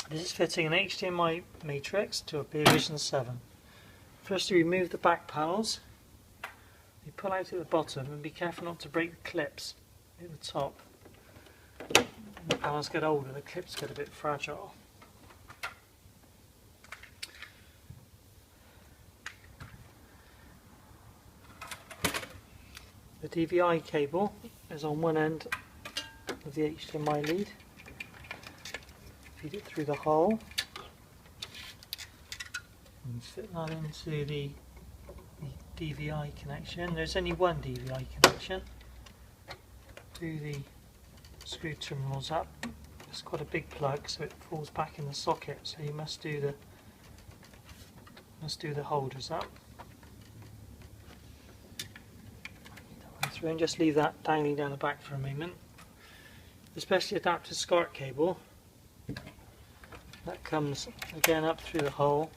This is fitting an HDMI matrix to a Vision 7. First, you remove the back panels. You pull out at the bottom and be careful not to break the clips at the top. When the panels get older, the clips get a bit fragile. The DVI cable is on one end of the HDMI lead. Feed it through the hole and fit that into the DVI connection. There's only one DVI connection. Do the screw terminals up. It's quite a big plug, so it falls back in the socket. So you must do the holders up. Through and just leave that dangling down the back for a moment. The specially adapted SCART cable that comes again up through the hole,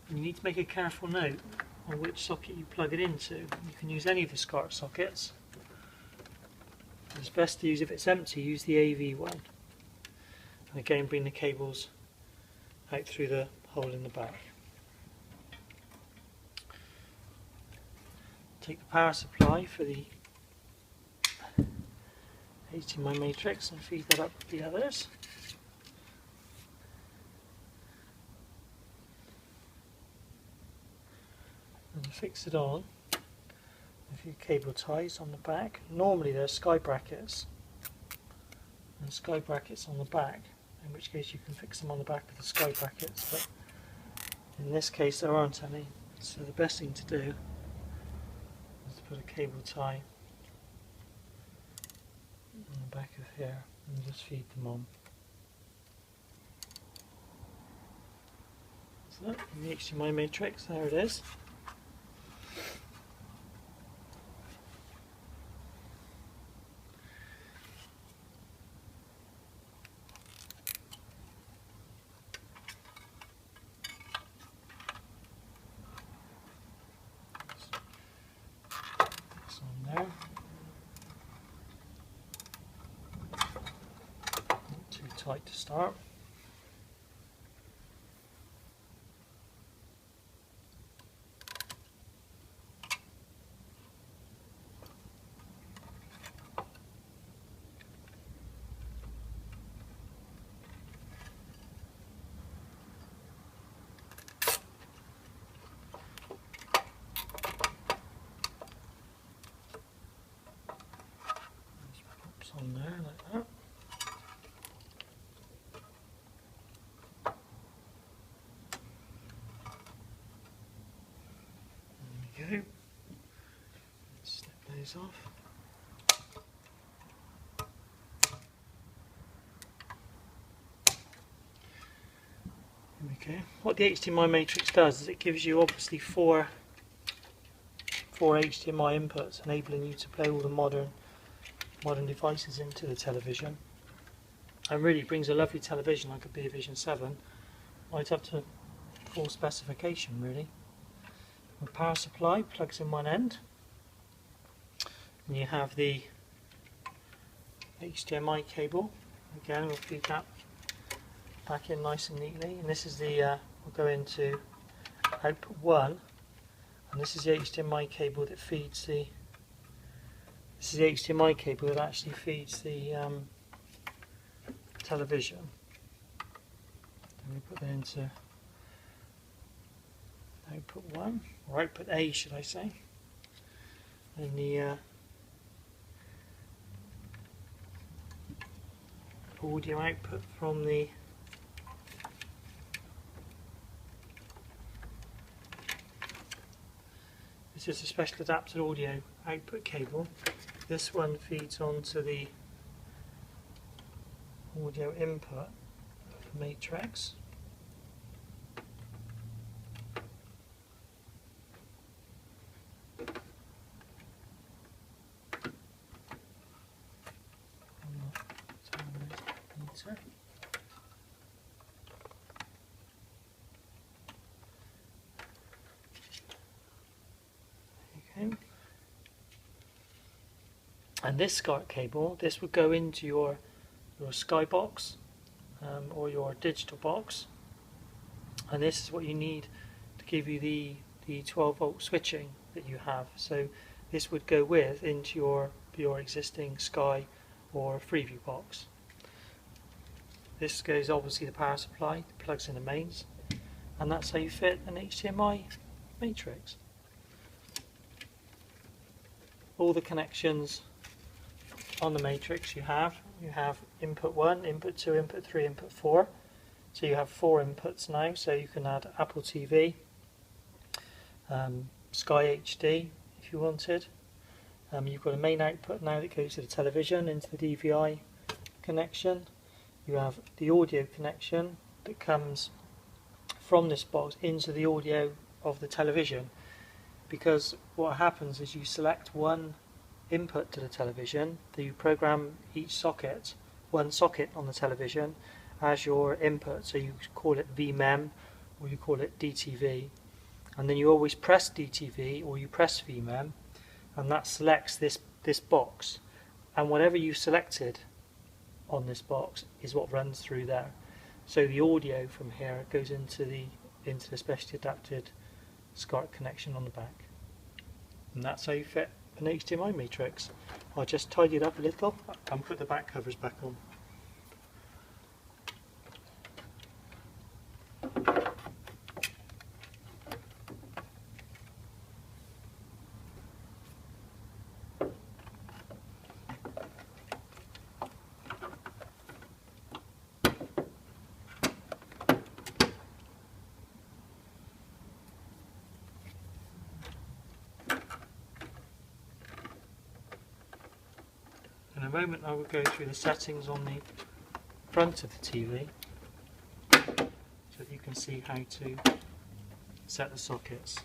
and you need to make a careful note on which socket you plug it into. You can use any of the SCART sockets. It's best to use, if it's empty, use the AV one. And again, bring the cables out through the hole in the back. Take the power supply for the HDMI matrix and feed that up with the others. And fix it on a few cable ties on the back. Normally there are sky brackets and sky brackets on the back, in which case you can fix them on the back with the sky brackets, but in this case there aren't any. So the best thing to do is to put a cable tie on the back of here and just feed them on. So the HDMI matrix, there it is. It's on there. Not too tight to start. On there like that. There we go. Snip those off. There we go. What the HDMI matrix does is it gives you obviously four HDMI inputs, enabling you to play all the modern devices into the television, and really brings a lovely television like a Vision 7 right up to full specification really. The power supply plugs in one end, and you have the HDMI cable. Again, we'll feed that back in nice and neatly, and this is the we'll go into output 1, and this is the HDMI cable that feeds the This is the HDMI cable that actually feeds the television. And we put that into output 1, or output A should I say. And the audio output from the this is a special adapted audio output cable. This one feeds onto the audio input of the matrix. Okay. And this SCART cable, this would go into your skybox or your digital box, and this is what you need to give you the 12 volt switching that you have. So this would go with into your existing Sky or Freeview box. This goes obviously the power supply, plugs in the mains, and that's how you fit an HDMI matrix. All the connections on the matrix you have input 1, input 2, input 3, input 4. So you have 4 inputs now, so you can add Apple TV, Sky HD if you wanted. You've got a main output now that goes to the television into the DVI connection. You have the audio connection that comes from this box into the audio of the television, because what happens is you select one input to the television, that you program each socket, one socket on the television as your input, so you call it VMEM or you call it DTV, and then you always press DTV or you press VMEM, and that selects this box, and whatever you selected on this box is what runs through there. So the audio from here goes into the specially adapted SCART connection on the back, and that's how you fit an HDMI matrix. I'll just tidy it up a little and put the back covers back on. In a moment I will go through the settings on the front of the TV so that you can see how to set the sockets.